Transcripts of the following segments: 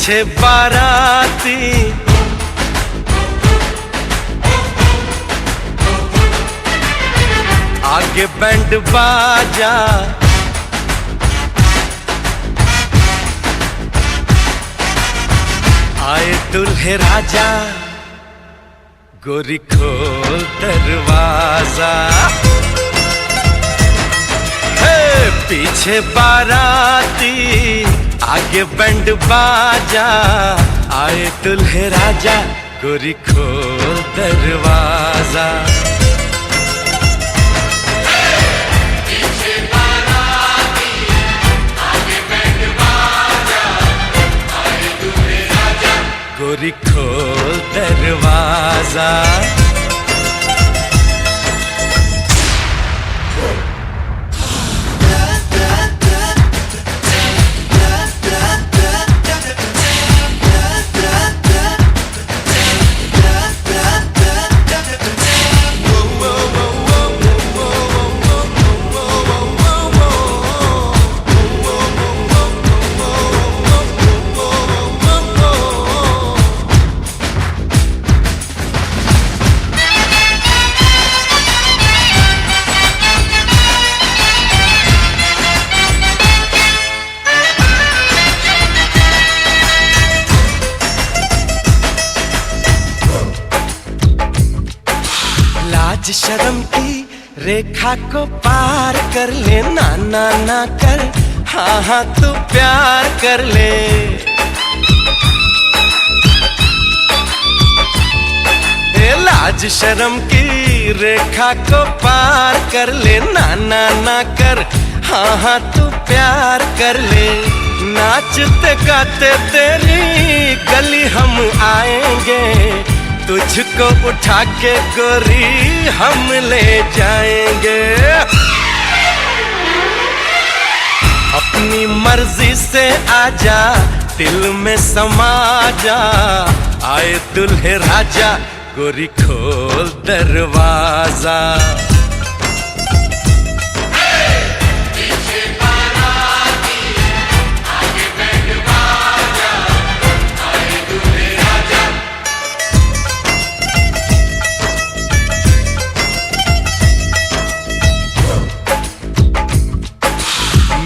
पीछे बाराती आगे बैंड बाजा, आए दुल्हे राजा, गोरी खोल दरवाजा। पीछे बाराती आगे बैंड बाजा, आए दुल्हे राजा, गोरी खोल दरवाजा। पीछे बाराती आगे बैंड बाजा, आए दुल्हे राजा, गोरी खोल दरवाजा। लाज शर्म की रेखा को पार कर ले, ना ना ना कर, हाँ हाँ तू प्यार कर ले। लाज शर्म की रेखा को पार कर ले, ना ना ना कर, हाँ हाँ तू प्यार कर ले। नाचते गाते तेरी गली हम आएंगे, तुझको उठा के गोरी हम ले जाएंगे। अपनी मर्जी से आजा, दिल में समा जा, आए दुल्हे राजा, गोरी खोल दरवाजा।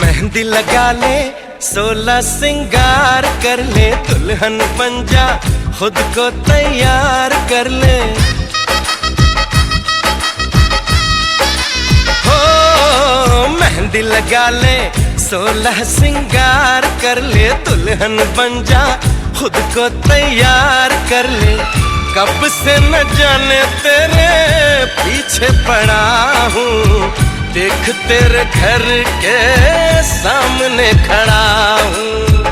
मेहंदी लगा ले, 16 सिंगार कर ले, दुल्हन बन जा, खुद को तैयार कर ले। हो मेहंदी लगा ले, 16 सिंगार कर ले, दुल्हन बन जा, खुद को तैयार कर ले। कब से न जाने तेरे पीछे पड़ा हूँ, देख तेरे घर के सामने खड़ा हूँ।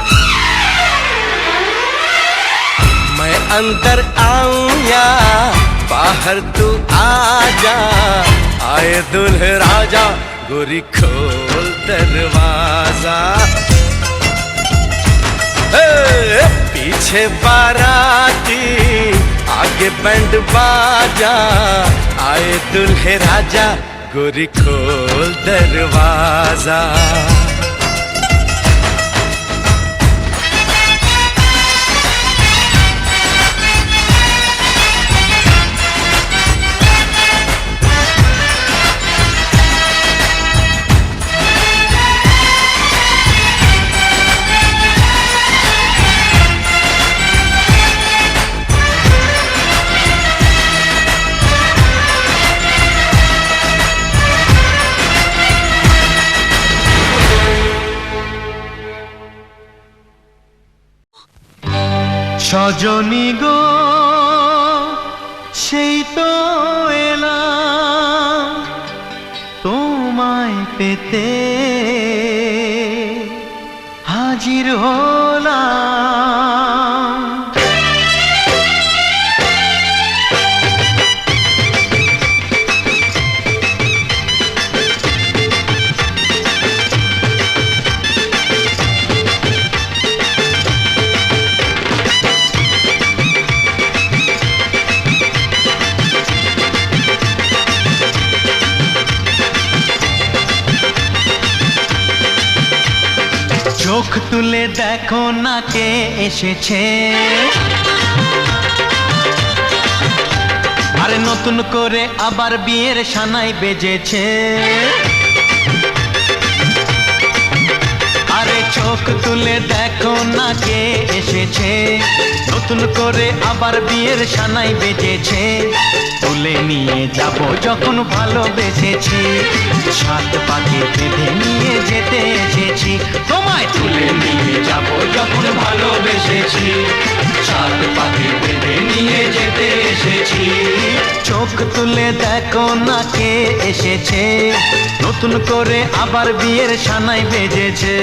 मैं अंदर आऊं या बाहर तू आ जा, आए दुल्हे राजा, गोरी खोल दरवाजा। पीछे बाराती आगे बैंड बाजा, आए दुल्हे राजा, गोरी खोल दरवाजा। সজনী গো সেই তো এলাম তোমায় পেতে, হাজির হলাম। চোখ তুলে দেখো না কে এসেছে, আরে নতুন করে আবার বিয়ের সানাই বেজেছে। আরে চোখ তুলে দেখো না কে এসেছে, নতুন করে আবার বিয়ের সানাই বেজেছে। তুলে নিয়ে যাব যখন ভালোবেসেছি, সাত পাকে বেঁধে নিয়ে যেতে এসেছি। তোমায় তুলে নিয়ে যাব যখন ভালোবেসেছি, সাত পাকে বেঁধে নিয়ে যেতে এসেছি। চোখ তুলে দেখো না কে এসেছে, নতুন করে আবার বিয়ের সানাই বেজেছে।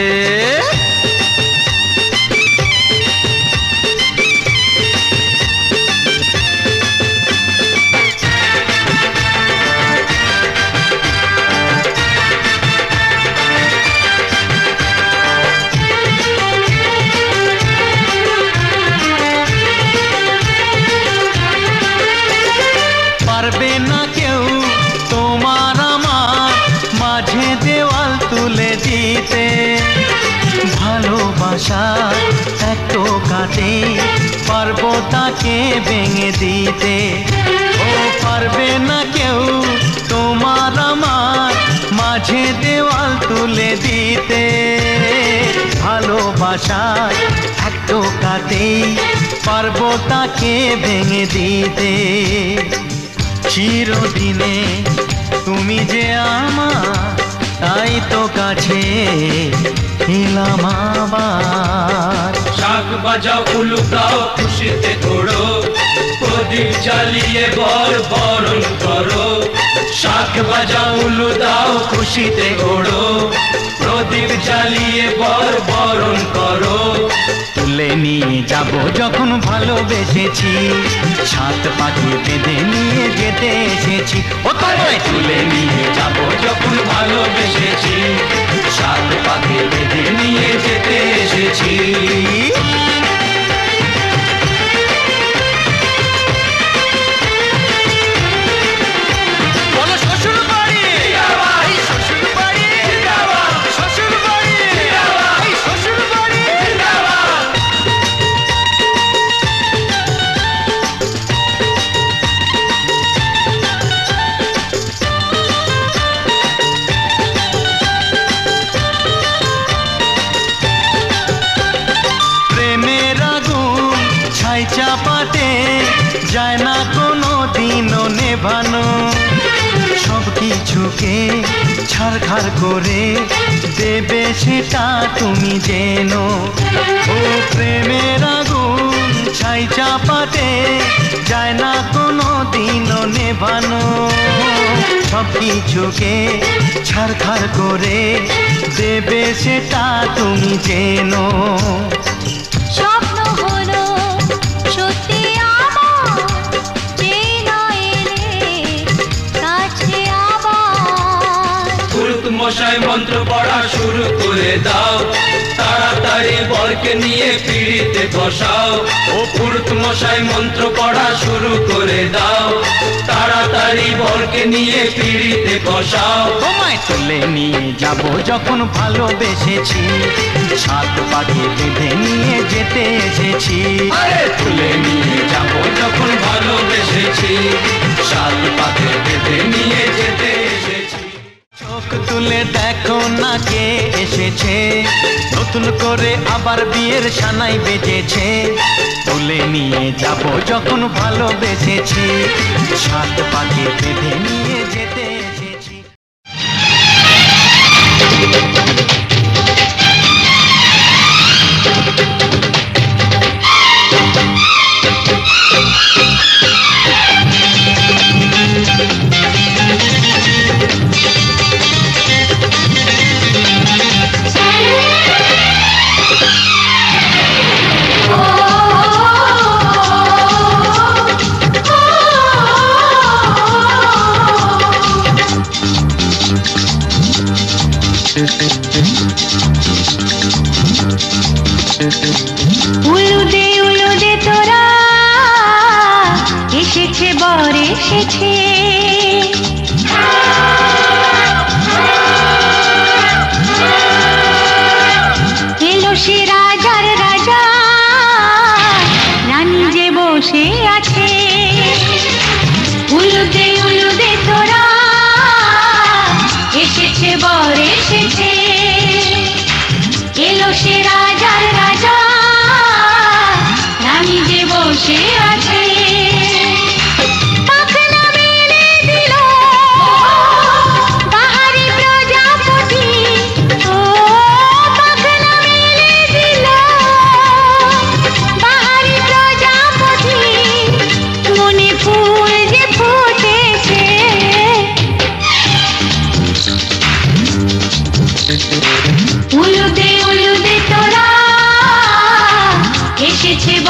পারবে না কেউ তোমার আমার মাঝে দেওয়াল তুলে দিতে, ভালোবাসা একটু কাটে পারবো তাকে ভেঙে দিতে। ও পারবে না কেউ তোমার আমার মাঝে দেওয়াল তুলে দিতে, ভালোবাসা একটু কাটে পারবো তাকে ভেঙে দিতে। চিরদিনে তুমি যে আমার, তাই তো কাছে এলাম আবার। শাক বাজাও উলু দাও খুশিতে ঘোড়ো, প্রদীপ জ্বালিয়ে বরণ করো। শাক বাজাও উলু দাও খুশিতে ঘোড়ো, প্রদীপ জ্বালিয়ে বরণ করো। তুলে নিয়ে যাব যখন ভালোবেসেছি, সাত পাখি বেঁধে নিয়ে যেতে এসেছি। ও তোমায় তুলে নিয়ে যাব যখন ভালোবেসেছি, সাত পাকে বেঁধে নিয়ে যেতে এসেছি। চাপাতে যায় না কোনো দিনও নেভানো, সব কিছুকে ছাড়খাড় করে দেবে সেটা তুমি জেনো। ও প্রেমের আগুন ছাই চাপাতে যায় না কোনো দিনও নেভানো, সব কিছুকে ছাড়খাড় করে দেবে সেটা তুমি জেনো। স্বপ্ন হলো সত্যি আমার, যে না এলে কাছে আবার। পুরুত মশাই মন্ত্র পড়া শুরু করে দাও, তাড়াতাড়ি বরকে নিয়ে পিড়িতে বসাও। ও পুরুত মশাই মন্ত্র পড়া শুরু করে দাও, তাড়াতাড়ি বরকে নিয়ে পিড়িতে বসাও। তোমায় তুলে নিয়ে যাব যখন ভালোবেসেছি, সাত পাখি বেঁধে নিয়ে যেতে এসেছি। আরে তুলে নিয়ে যাব যখন ভালোবেসেছি, সাত পাকে বেঁধে নিয়ে যেতে এসেছি। চোখ তুলে দেখো না কে এসেছে, নতুন করে আবার বিয়ের সানাই বেজেছে। তুলে নিয়ে যাব যখন ভালোবেসেছি, সাত পাখি বেঁধে নিয়ে যেতে এসেছি। উলুদে তোরা এসেছে, বর এসেছে। এলো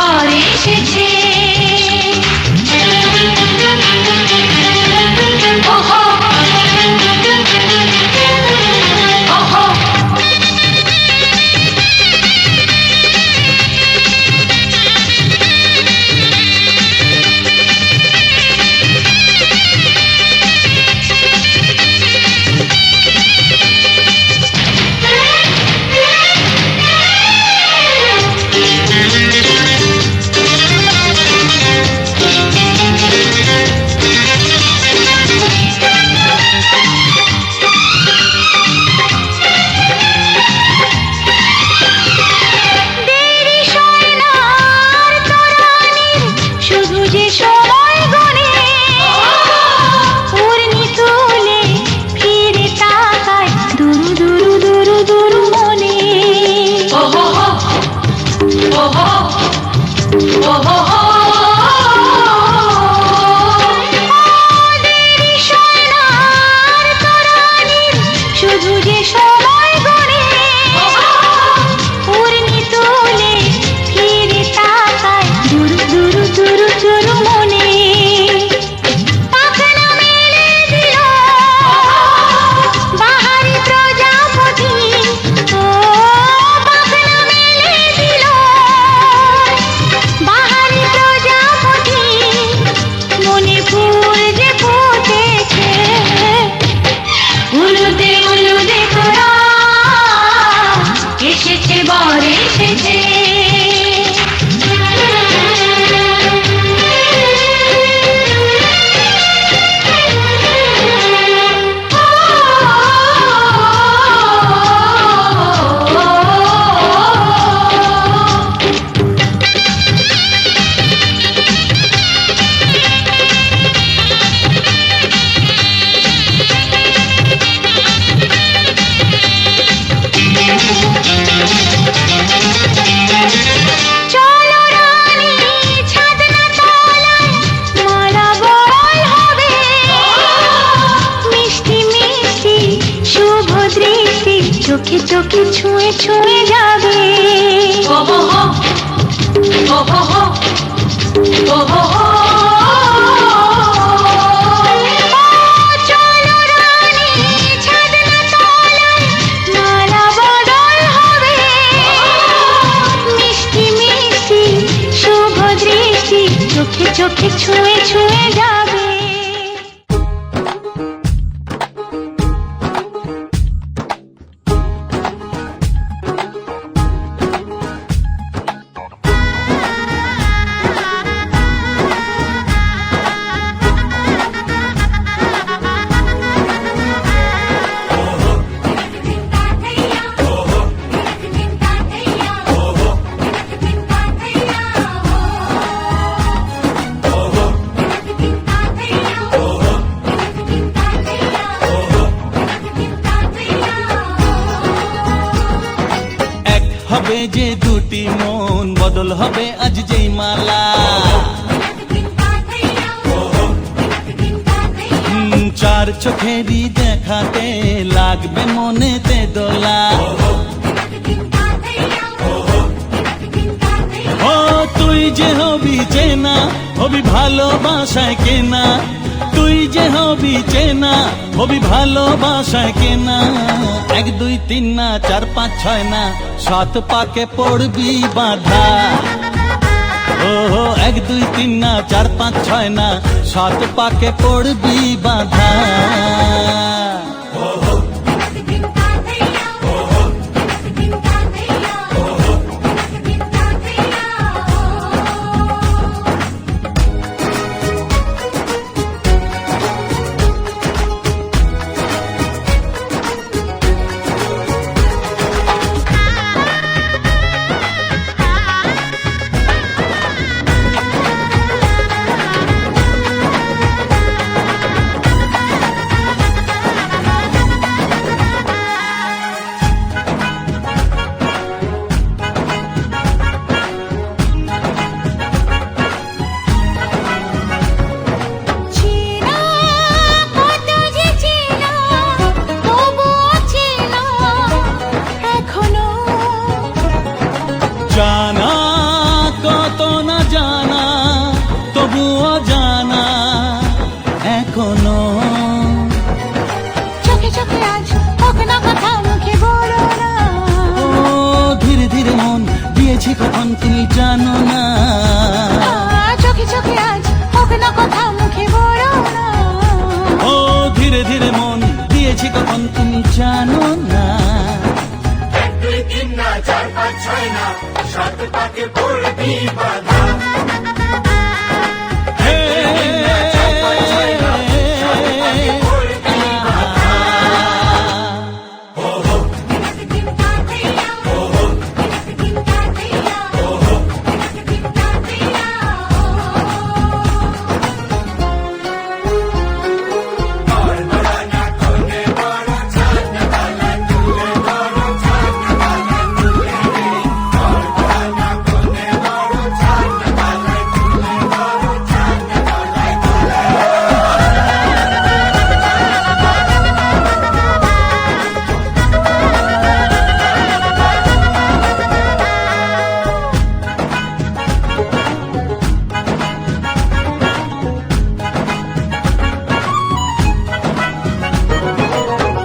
বর এসেছে ওহো ওহো চোখে চোখে ছুঁয়ে ছুঁয়ে যাবে ওহো ওহো ওহো চলো রানী ছাদনা তলায় মালা বদল হবে মিষ্টি মিষ্টি শুভ দৃষ্টি চোখে চোখে ছুঁয়ে ছুঁয়ে যাবে হবে যে দুটি মন বদল হবে আজ যেই মালা চার চোখেরই দেখাতে লাগবে মনেতে দোলা ও তুই যে হবি চেনা হবি ভালোবাসায় কেনা তুই যে হবি চেনা হবি ভালোবাসায় কেনা 1 2 3 না 4 5 6 না 7 পাকে পড়বি বাঁধা ও 1 2 3 না 4 5 6 না 7 পাকে পড়বি বাঁধা জানা তবুও জানা এখনো। চোখে চোখে আজ হোক না কথা মুখে বলো না। ও ধীরে ধীরে মন দিয়েছি কখন তুমি জানো না। চোখে চোখে আজ হোক না কথা মুখে বলো না। ও ধীরে ধীরে মন দিয়েছি কখন তুমি জানো না। 1 2 3 না 4 5 6 না 7 পাকে পড়বি বাধা।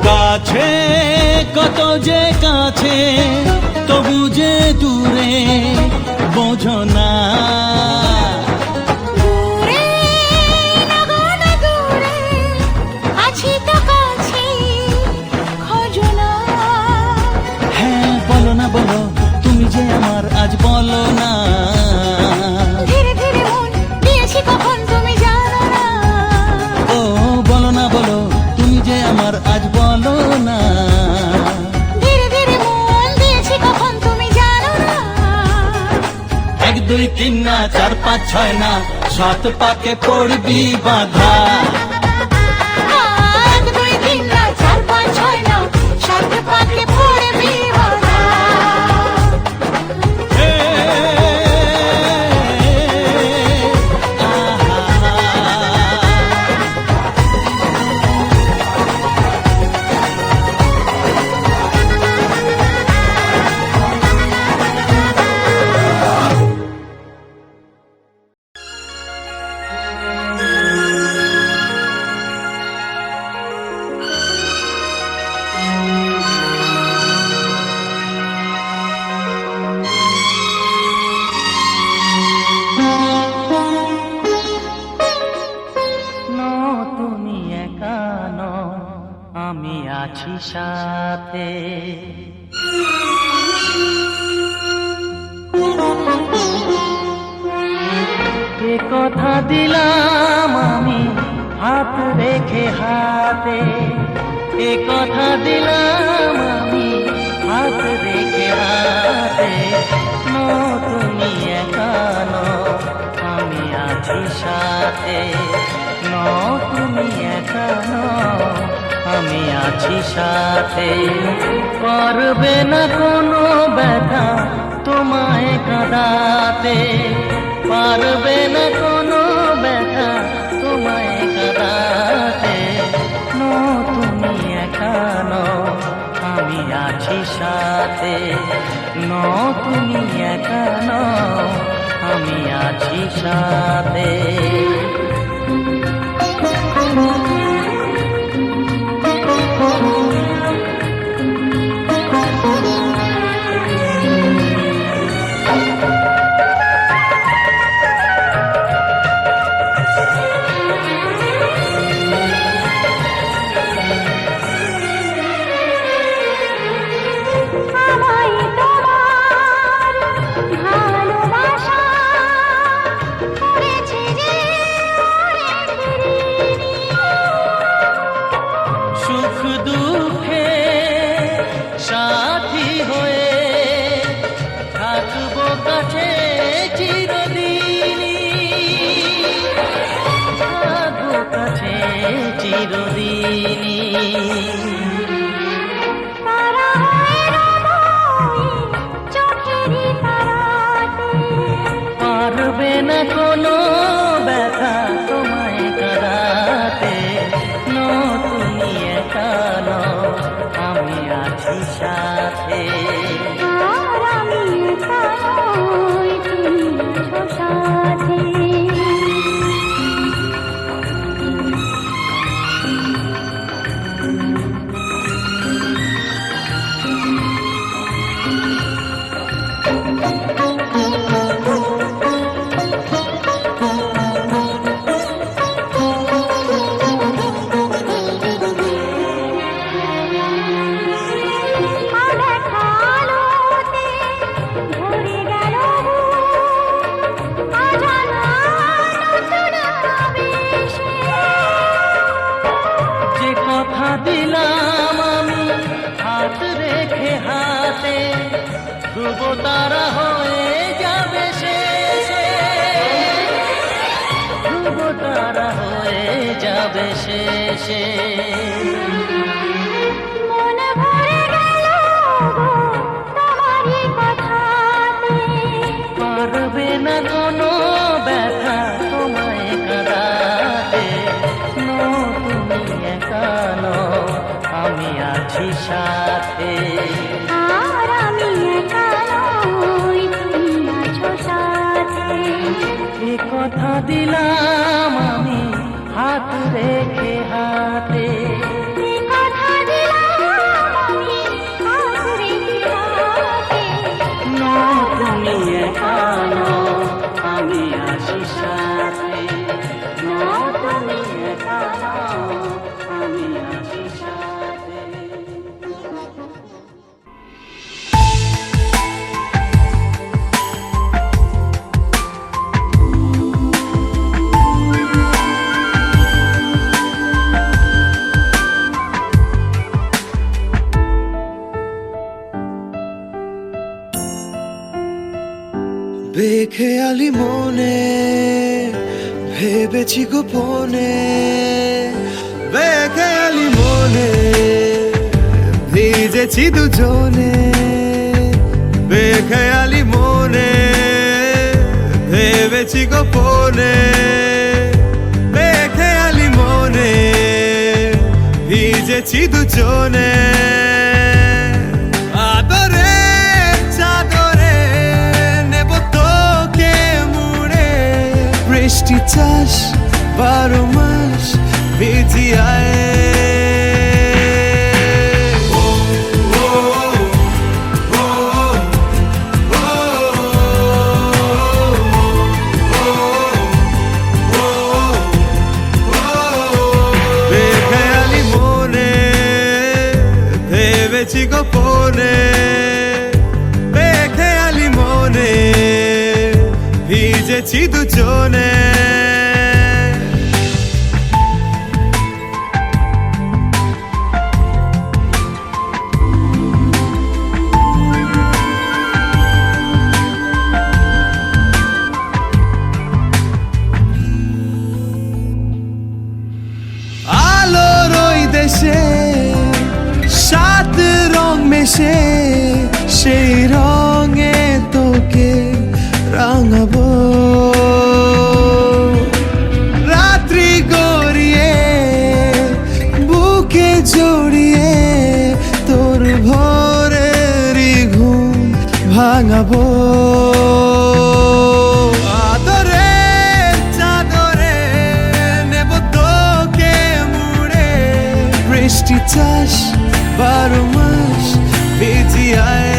কাছে কত যে কাছে তবু যে দূরে বোঝো না। দূরে নগণ দূরে আছি তো কাছে খোঁজো না। হ্যাঁ বলো না বলো তুমি যে আমার আজ বলো না। ধীরে ধীরে মন দিয়েছি কখন তুমি জানো না। ও বলো না বলো তুমি যে আমার আজ বলো না। ধীরে ধীরে মন দিয়েছি কখন তুমি জানো না। 1 2 3 না 4 5 6 না 7 পাকে পড়বি বাধা। 1 2 3 না 4 5 6 না 7 পাকে পড়বি বাধা। তুমি একা নও আমি আছি সাথে। এ কথা দিলাম আমি হাত রেখে হাতে। এ কথা দিলাম আমি হাত রেখে হাতে। তুমি একা নও আমি আছি সাথে। তুমি একা নও আমি আছি সাথে। পারবে না কোনো ব্যথা তোমায় কাঁদাতে। পারবে না কোনো ব্যথা তোমায় কাঁদাতে। তুমি একা নও আমি আছি সাথে। তুমি একা নও আমি আছি সাথে। আমায় তোমার ভালোবাসা করেছে যে ওরে ফিরিনি। সুখ দুঃখে সাথী হয়ে থাকবো কাছে চিরদিনই। থাকবো কাছে চিরদিনই। তারা হয়ে রব চোখেরই তারাতে। পারবে না কোনো ব্যথা তোমায় কাঁদাতে। তুমি একা নও আমি আছি সাথে। আর আমি একা নই, তুমি আছো সাথে। শেষে। মন ভরে গেল গো তোমারই কথাতে, পারবে না কোনো ব্যথা তোমায় কাঁদাতে। তুমি একা নও, আমি আছি সাথে। আর আমি একা নই, তুমি আছো সাথে। এ কথা দিলাম আমি হাত রেখে হাতে। এ কথা দিলাম আমি হাত রেখে হাতে। তুমি একা নও, আমি আছি সাথে। তুমি একা নও, আমি আছি সাথে। বেখেয়ালি মনে ভেবেছি গোপনে, বেখেয়ালি মনে ভিজেছি দুজনে। বেখেয়ালি মনে ভেবেছি গোপনে, বেখেয়ালি মনে ভিজেছি দুজনে। আদরে চাদরে নেব তোকে মুড়ে, বৃষ্টি চাষ 12 মাস ভিজিয়ায়। বেখেয়ালি মনে ভেবেছি গোপনে, বেখেয়ালি মনে ভিজেছি দুজনে। আলোর ওই দেশে 7 রং মেশে, সেই রঙে তোকে রাঙাবো। রাত্রি গড়িয়ে বুকে জড়িয়ে তোর ভোরেরই ঘুম ভাঙাবো। আদরে চাদরে নেব তোকে মুড়ে, বৃষ্টি চাষ 12 মাস ভিজিয়ায়।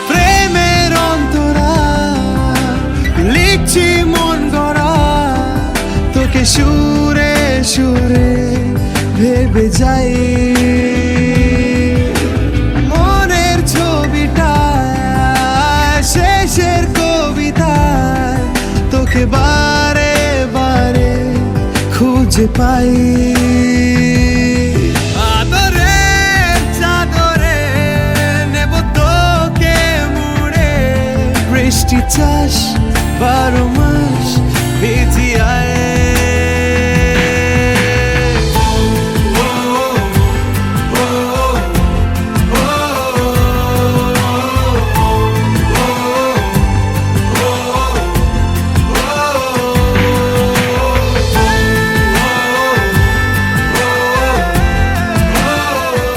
প্রেমের অন্তরা লিখছি মন গড়া, তোকে সুরে সুরে ভেবে যাই। মনের ছবিটা শেষের কবিতায় তোকে বারে বারে খুঁজে পাই। আদরে চাদরে নেব তোকে মুড়ে, বৃষ্টি চাষ 12 মাস